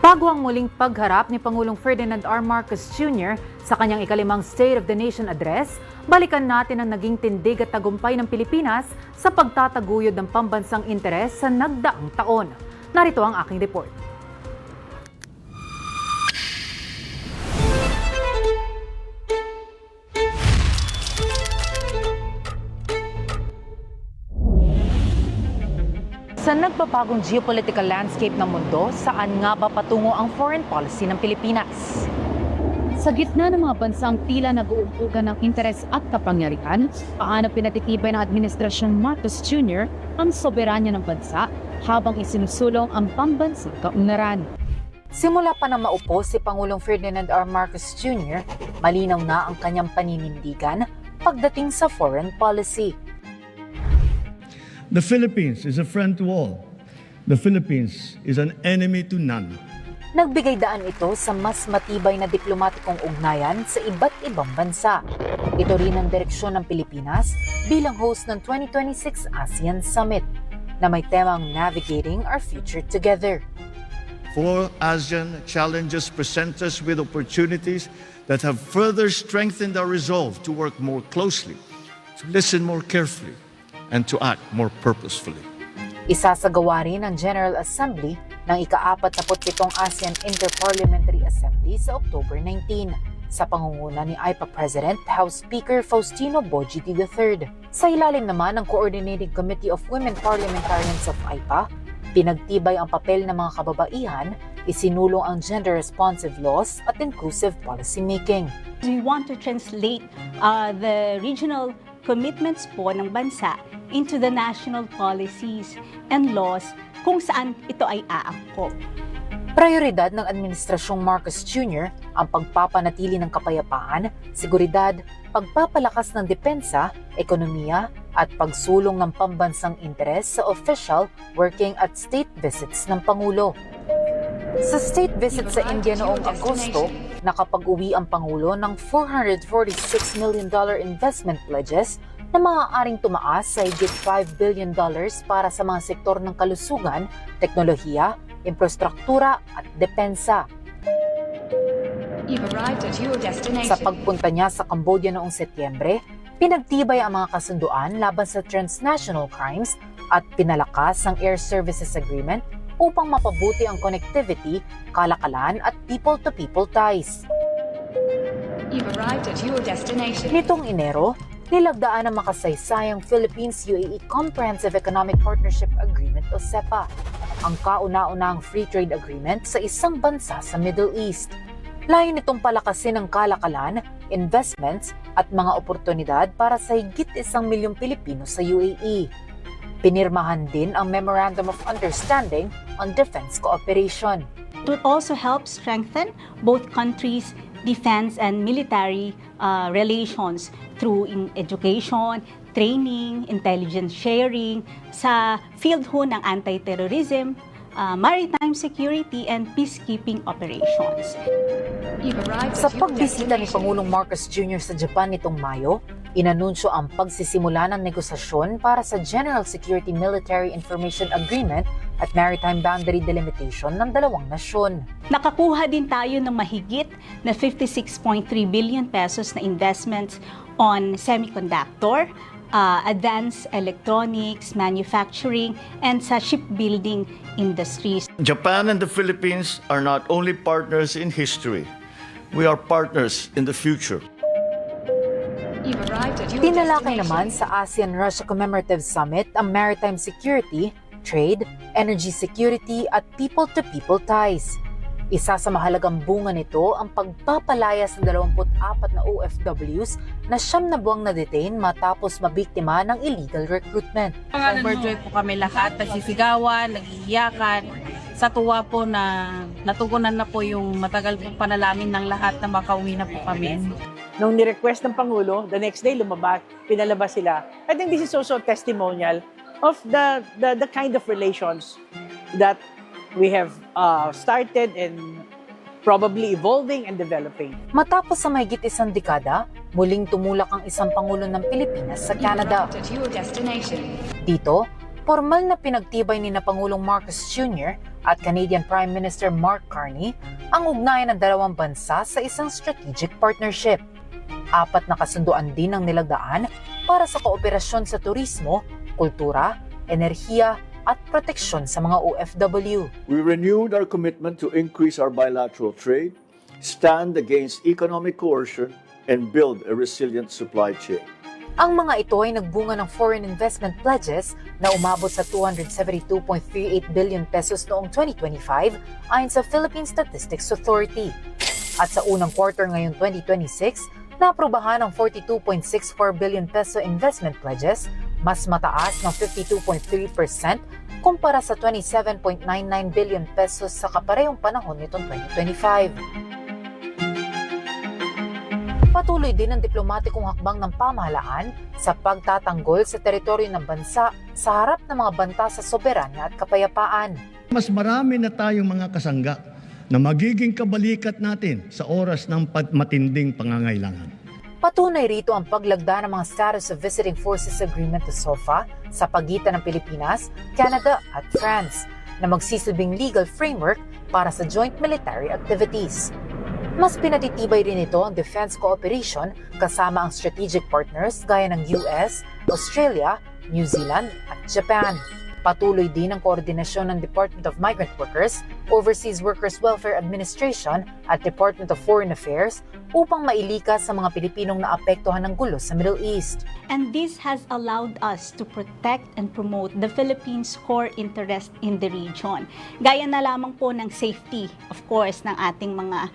Bago ang muling pagharap ni Pangulong Ferdinand R. Marcos Jr. sa kanyang ikalimang State of the Nation address, balikan natin ang naging tindig at tagumpay ng Pilipinas sa pagtataguyod ng pambansang interes sa nagdaang taon. Narito ang aking report. Sa nagbabagong geopolitical landscape ng mundo, saan nga ba patungo ang foreign policy ng Pilipinas? Sa gitna ng mga bansang tila nag-uupugan ng interes at kapangyarihan, paano pinatitibay ng Administrasyon Marcos Jr. ang soberanya ng bansa habang isinusulong ang pambansang kaunlaran? Simula pa na maupo si Pangulong Ferdinand R. Marcos Jr., malinaw na ang kanyang paninindigan pagdating sa foreign policy. The Philippines is a friend to all. The Philippines is an enemy to none. Nagbigay daan ito sa mas matibay na diplomatikong ugnayan sa iba't ibang bansa. Ito rin ang direksyon ng Pilipinas bilang host ng 2026 ASEAN Summit na may temang Navigating Our Future Together. For ASEAN, challenges present us with opportunities that have further strengthened our resolve to work more closely, to listen more carefully, and to act more purposefully. Isasagawa rin ang General Assembly ng ika-47 ASEAN Interparliamentary Assembly sa October 19 sa pangunguna ni AIPA President House Speaker Faustino Boji III. Sa ilalim naman ng Coordinating Committee of Women Parliamentarians of AIPA, pinagtibay ang papel ng mga kababaihan, isinulong ang gender-responsive laws at inclusive policymaking. We want to translate the regional commitments po ng bansa into the national policies and laws kung saan ito ay aangkop. Prioridad ng Administrasyong Marcos Jr. ang pagpapanatili ng kapayapaan, seguridad, pagpapalakas ng depensa, ekonomiya, at pagsulong ng pambansang interes sa official, working at state visits ng Pangulo. Sa state visit sa India noong Agosto, nakapag-uwi ang Pangulo ng $446 million investment pledges na maaaring tumaas sa higit $5 billion para sa mga sektor ng kalusugan, teknolohiya, infrastruktura at depensa. Sa pagpunta niya sa Cambodia noong Setyembre, pinagtibay ang mga kasunduan laban sa transnational crimes at pinalakas ang Air Services Agreement upang mapabuti ang connectivity, kalakalan at people-to-people ties. Nitong Enero, nilagdaan ang makasaysayang Philippines-UAE Comprehensive Economic Partnership Agreement o CEPA, ang kauna-unahang free trade agreement sa isang bansa sa Middle East. Layo nitong palakasin ang kalakalan, investments at mga oportunidad para sa higit 1 milyong Pilipino sa UAE. Pinirmahan din ang Memorandum of Understanding on Defense Cooperation. It would also help strengthen both countries' defense and military relations through education, training, intelligence sharing sa field ho ng anti-terrorism, maritime security and peacekeeping operations. Sa pagbisita ni Pangulong Marcos Jr. sa Japan nitong Mayo, inanunsyo ang pagsisimula ng negosasyon para sa General Security Military Information Agreement at Maritime Boundary Delimitation ng dalawang nasyon. Nakakuha din tayo ng mahigit na 56.3 billion pesos na investments on semiconductor, advanced electronics, manufacturing, and sa shipbuilding industries. Japan and the Philippines are not only partners in history, we are partners in the future. Tinalakay naman sa ASEAN-Russia Commemorative Summit ang maritime security, trade, energy security at people-to-people ties. Isa sa mahalagang bunga nito ang pagpapalaya sa 24 na OFWs na 9 na buwang na-detain matapos mabiktima ng illegal recruitment. Overjoyed po kami lahat, nagsisigawan, nagiiyakan. Sa tuwa po na natugunan na po yung matagal pong panalangin ng lahat na makauwi na po kami. Nung ni-request ng Pangulo, the next day lumabas, pinalabas sila. I think this is also testimonial of the kind of relations that we have started and probably evolving and developing. Matapos sa mahigit 1 dekada, muling tumulak ang isang Pangulo ng Pilipinas sa Canada. Dito, formal na pinagtibay ni na Pangulong Marcos Jr. at Canadian Prime Minister Mark Carney ang ugnayan ng dalawang bansa sa isang strategic partnership. 4 na kasunduan din ang nilagdaan para sa kooperasyon sa turismo, kultura, enerhiya at proteksyon sa mga OFW. We renewed our commitment to increase our bilateral trade, stand against economic coercion, and build a resilient supply chain. Ang mga ito ay nagbunga ng foreign investment pledges na umabot sa 272.38 billion pesos noong 2025 ayon sa Philippine Statistics Authority. At sa unang quarter ngayong 2026, naaprubahan ang 42.64 billion peso investment pledges, mas mataas ng 52.3% kumpara sa 27.99 billion pesos sa kaparehong panahon nitong 2025. Patuloy din ang diplomatikong hakbang ng pamahalaan sa pagtatanggol sa teritoryo ng bansa sa harap ng mga banta sa soberanya at kapayapaan. Mas marami na tayong mga kasangga na magiging kabalikat natin sa oras ng matinding pangangailangan. Patunay rito ang paglagda ng mga Status of Visiting Forces Agreement o SOFA sa pagitan ng Pilipinas, Canada at France na magsisilbing legal framework para sa joint military activities. Mas pinatitibay rin ito ang defense cooperation kasama ang strategic partners gaya ng US, Australia, New Zealand at Japan. Patuloy din ang koordinasyon ng Department of Migrant Workers, Overseas Workers Welfare Administration at Department of Foreign Affairs upang mailikas sa mga Pilipinong naapektuhan ng gulo sa Middle East. And this has allowed us to protect and promote the Philippines' core interest in the region. Gaya na lamang po ng safety, of course, ng ating mga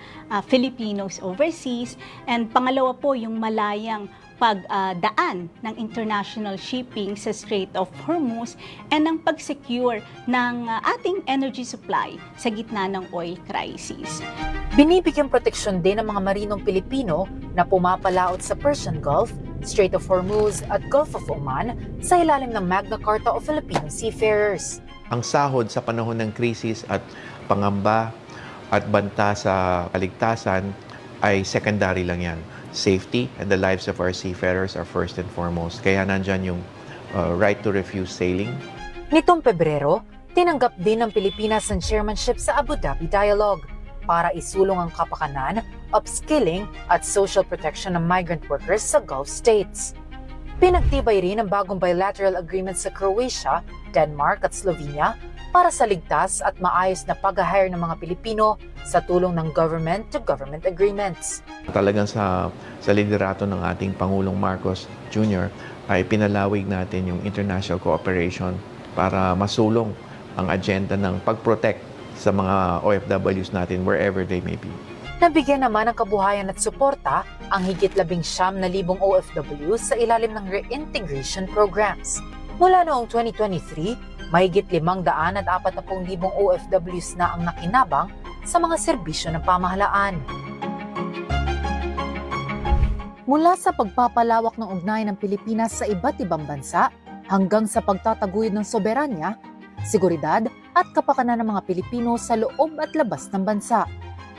Filipinos overseas. And pangalawa po, yung malayang pagdaan ng international shipping sa Strait of Hormuz and ang pag-secure ng ating energy supply sa gitna ng oil crisis. Binibigyang proteksyon din ng mga marinong Pilipino na pumapalaot sa Persian Gulf, Strait of Hormuz at Gulf of Oman sa ilalim ng Magna Carta o Filipino Seafarers. Ang sahod sa panahon ng krisis at pangamba at banta sa kaligtasan ay secondary lang yan. Safety and the lives of our seafarers are first and foremost. Kaya nandyan yung right to refuse sailing. Nitong Pebrero, tinanggap din ng Pilipinas ang chairmanship sa Abu Dhabi Dialogue para isulong ang kapakanan, upskilling at social protection ng migrant workers sa Gulf states. Pinagtibay rin ang bagong bilateral agreement sa Croatia, Denmark at Slovenia para sa ligtas at maayos na pag-hire ng mga Pilipino sa tulong ng government-to-government agreements. Talagang sa liderato ng ating Pangulong Marcos Jr. ay pinalawig natin yung international cooperation para masulong ang agenda ng pag-protect sa mga OFWs natin wherever they may be. Nabigyan naman ng kabuhayan at suporta ang higit 19,000 OFW sa ilalim ng reintegration programs. Mula noong 2023, mahigit 540,000 OFWs na ang nakinabang sa mga serbisyo ng pamahalaan. Mula sa pagpapalawak ng ugnayan ng Pilipinas sa iba't ibang bansa hanggang sa pagtataguyod ng soberanya, seguridad at kapakanan ng mga Pilipino sa loob at labas ng bansa,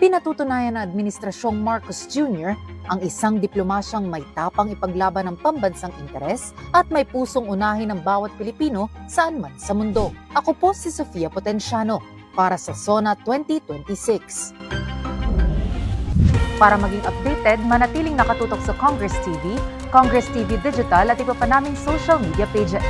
pinatutunayan ng Administrasyong Marcos Jr. ang isang diplomasyang may tapang ipaglaban ng pambansang interes at may pusong unahin ng bawat Pilipino saan man sa mundo. Ako po si Sofia Potenciano para sa SONA 2026. Para maging updated, manatiling nakatutok sa Congress TV, Congress TV Digital at iba pa naming social media pages.